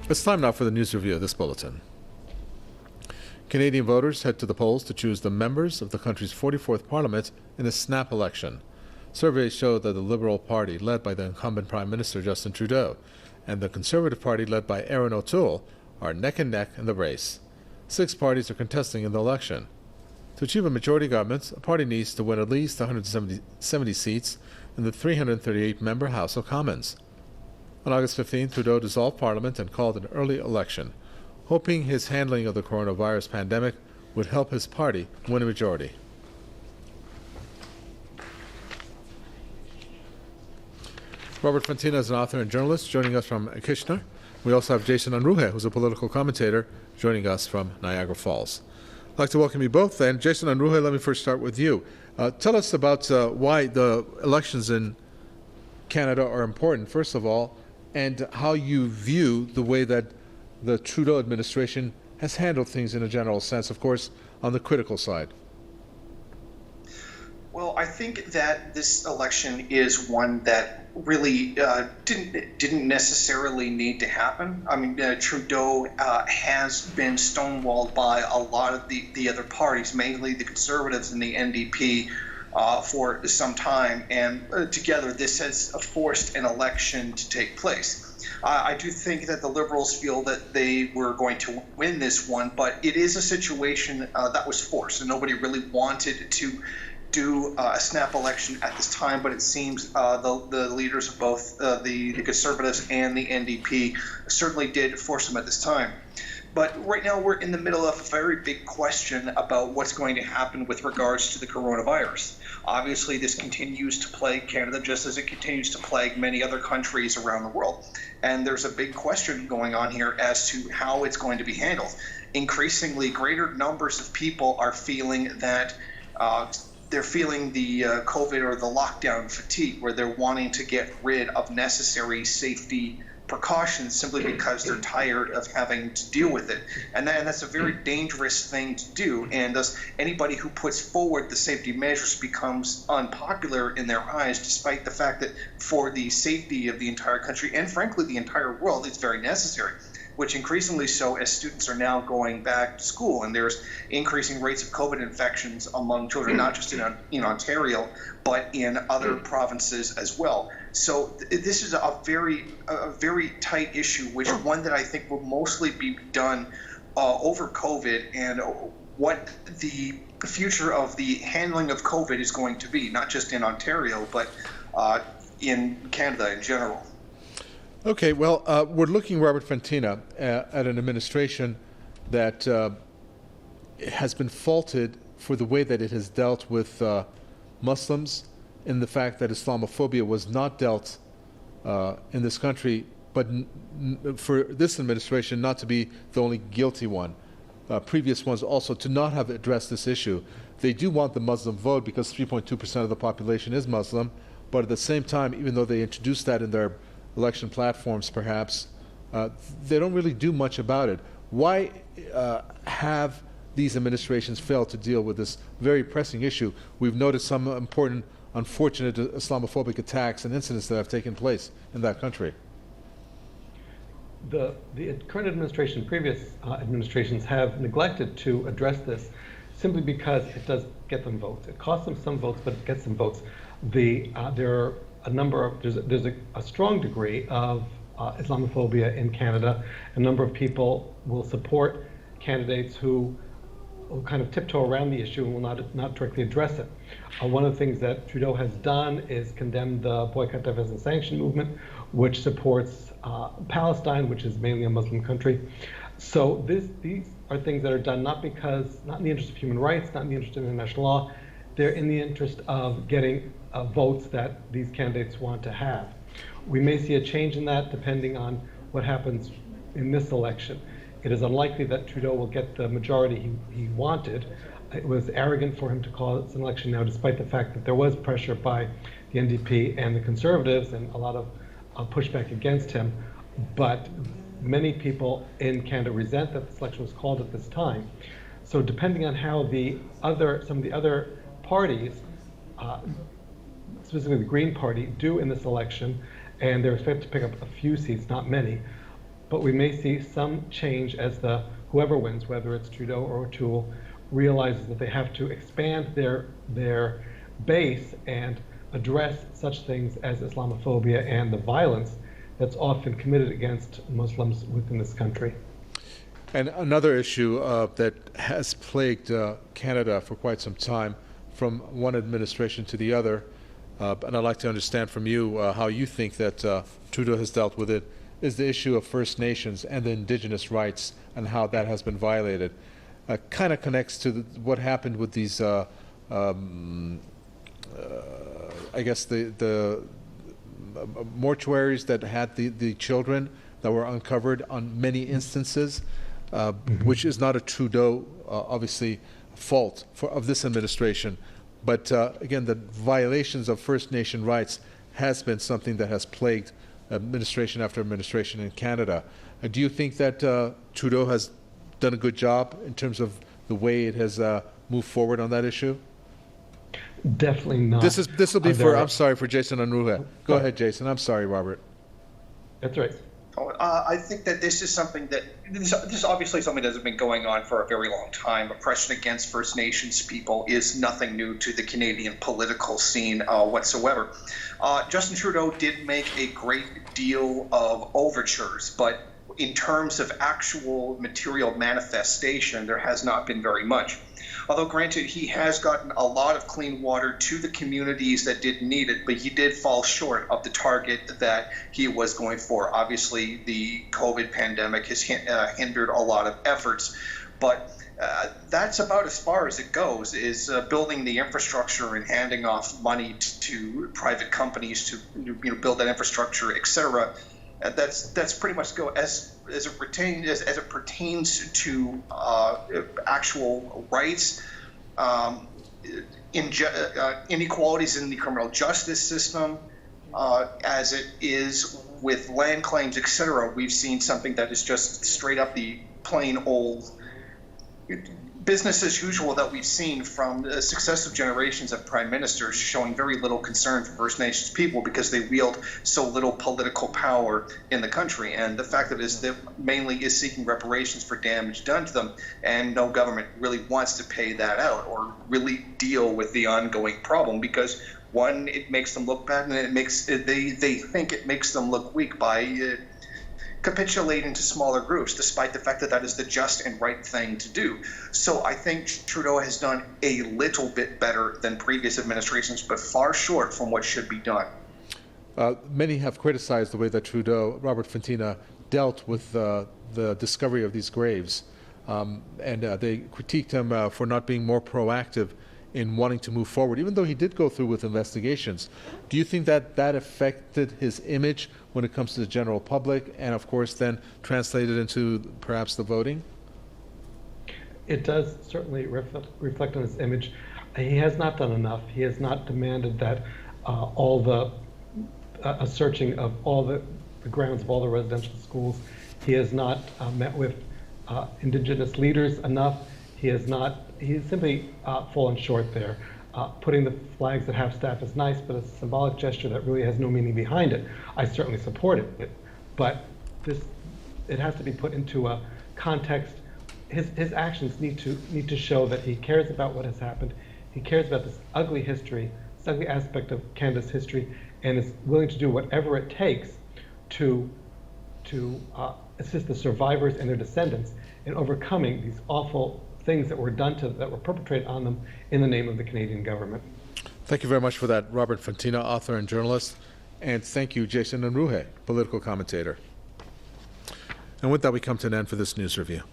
It's time now for the news review of this bulletin. Canadian voters head to the polls to choose the members of the country's 44th Parliament in a snap election. Surveys show that the Liberal Party, led by the incumbent Prime Minister Justin Trudeau, and the Conservative Party, led by Erin O'Toole, are neck and neck in the race. 6 parties are contesting in the election. To achieve a majority government, a party needs to win at least 170 seats in the 338-member House of Commons. On August 15, Trudeau dissolved Parliament and called an early election, hoping his handling of the coronavirus pandemic would help his party win a majority. Robert Fantina is an author and journalist joining us from Kitchener. We also have Jason Unruhe, who's a political commentator, joining us from Niagara Falls. I'd like to welcome you both. And Jason Unruhe, let me first start with you. Tell us about why the elections in Canada are important, first of all, and how you view the way that the Trudeau administration has handled things in a general sense, of course, on the critical side. Well, I think that this election is one that really didn't necessarily need to happen. I mean, Trudeau has been stonewalled by a lot of the other parties, mainly the Conservatives and the NDP, for some time, and together this has forced an election to take place. I do think that the Liberals feel that they were going to win this one, but it is a situation that was forced, and nobody really wanted to do a snap election at this time, but it seems the leaders of both the Conservatives and the NDP certainly did force them at this time. But right now we're in the middle of a very big question about what's going to happen with regards to the coronavirus. Obviously, this continues to plague Canada just as it continues to plague many other countries around the world. And there's a big question going on here as to how it's going to be handled. Increasingly, greater numbers of people are feeling that they're feeling the COVID or the lockdown fatigue, where they're wanting to get rid of necessary safety precautions simply because they're tired of having to deal with it. And that's a very dangerous thing to do. And thus, anybody who puts forward the safety measures becomes unpopular in their eyes, despite the fact that for the safety of the entire country and frankly the entire world, it's very necessary. Which increasingly so as students are now going back to school, and there's increasing rates of COVID infections among children, not just in Ontario, but in other provinces as well. So this is a very tight issue, which one that I think will mostly be done over COVID, and what the future of the handling of COVID is going to be, not just in Ontario, but in Canada in general. Okay, well, we're looking, Robert Fantina, at an administration that has been faulted for the way that it has dealt with Muslims, in the fact that Islamophobia was not dealt in this country, but for this administration not to be the only guilty one. Previous ones also to not have addressed this issue. They do want the Muslim vote because 3.2% of the population is Muslim, but at the same time, even though they introduced that in their election platforms, perhaps, they don't really do much about it. Why have these administrations failed to deal with this very pressing issue? We've noticed some important, unfortunate Islamophobic attacks and incidents that have taken place in that country. The current administration, previous administrations have neglected to address this simply because it does get them votes. It costs them some votes, but it gets them votes. There are a number of, there's a strong degree of Islamophobia in Canada. A number of people will support candidates who will kind of tiptoe around the issue and will not directly address it. One of the things that Trudeau has done is condemn the boycott, divest, and sanction movement, which supports Palestine, which is mainly a Muslim country. So these are things that are done not in the interest of human rights, not in the interest of international law. They're in the interest of getting votes that these candidates want to have. We may see a change in that depending on what happens in this election. It is unlikely that Trudeau will get the majority he wanted. It was arrogant for him to call it an election now, despite the fact that there was pressure by the NDP and the Conservatives and a lot of pushback against him. But many people in Canada resent that this election was called at this time. So depending on how some of the other parties, specifically the Green Party, do in this election, and they're expected to pick up a few seats, not many, but we may see some change as whoever wins, whether it's Trudeau or O'Toole, realizes that they have to expand their base and address such things as Islamophobia and the violence that's often committed against Muslims within this country. And another issue that has plagued Canada for quite some time, from one administration to the other, and I'd like to understand from you how you think that Trudeau has dealt with it, is the issue of First Nations and the Indigenous rights and how that has been violated. Kind of connects to what happened with these, I guess, the mortuaries that had the children that were uncovered on many instances, which is not a Trudeau, obviously, fault of this administration. But again, the violations of First Nation rights has been something that has plagued administration after administration in Canada. Do you think that Trudeau has done a good job in terms of the way it has moved forward on that issue? Definitely not. This will be I'm sorry, for Jason Unruhe. Go ahead, Jason. I'm sorry, Robert. That's right. I think that this is obviously something that has been going on for a very long time. Oppression against First Nations people is nothing new to the Canadian political scene whatsoever. Justin Trudeau did make a great deal of overtures, but in terms of actual material manifestation, there has not been very much. Although granted, he has gotten a lot of clean water to the communities that did need it, but he did fall short of the target that he was going for. Obviously, the COVID pandemic has hindered a lot of efforts, but that's about as far as it goes, is building the infrastructure and handing off money to private companies to build that infrastructure, etc. That's pretty much go as it pertains to actual rights, inequalities in the criminal justice system, as it is with land claims, etc. We've seen something that is just straight up the plain old business as usual that we've seen from successive generations of prime ministers showing very little concern for First Nations people because they wield so little political power in the country. And the fact that is that mainly is seeking reparations for damage done to them, and no government really wants to pay that out or really deal with the ongoing problem because, one, it makes them look bad, and they think it makes them look weak by capitulating to smaller groups, despite the fact that that is the just and right thing to do. So I think Trudeau has done a little bit better than previous administrations, but far short from what should be done. Many have criticized the way that Trudeau, Robert Fantina, dealt with the discovery of these graves, and they critiqued him for not being more proactive in wanting to move forward, even though he did go through with investigations. Do you think that that affected his image when it comes to the general public, and of course then translated into perhaps the voting? It does certainly reflect on his image. He has not done enough. He has not demanded that all the a searching of all the grounds of all the residential schools. He has not met with Indigenous leaders enough. He has simply fallen short there. Putting the flags at half-staff is nice, but it's a symbolic gesture that really has no meaning behind it. I certainly support it, but it has to be put into a context. His actions need to show that he cares about what has happened. He cares about this ugly history, this ugly aspect of Canada's history, and is willing to do whatever it takes to assist the survivors and their descendants in overcoming these awful things that were perpetrated on them in the name of the Canadian government. Thank you very much for that, Robert Fantina, author and journalist. And thank you, Jason Unruhe, political commentator. And with that, we come to an end for this news review.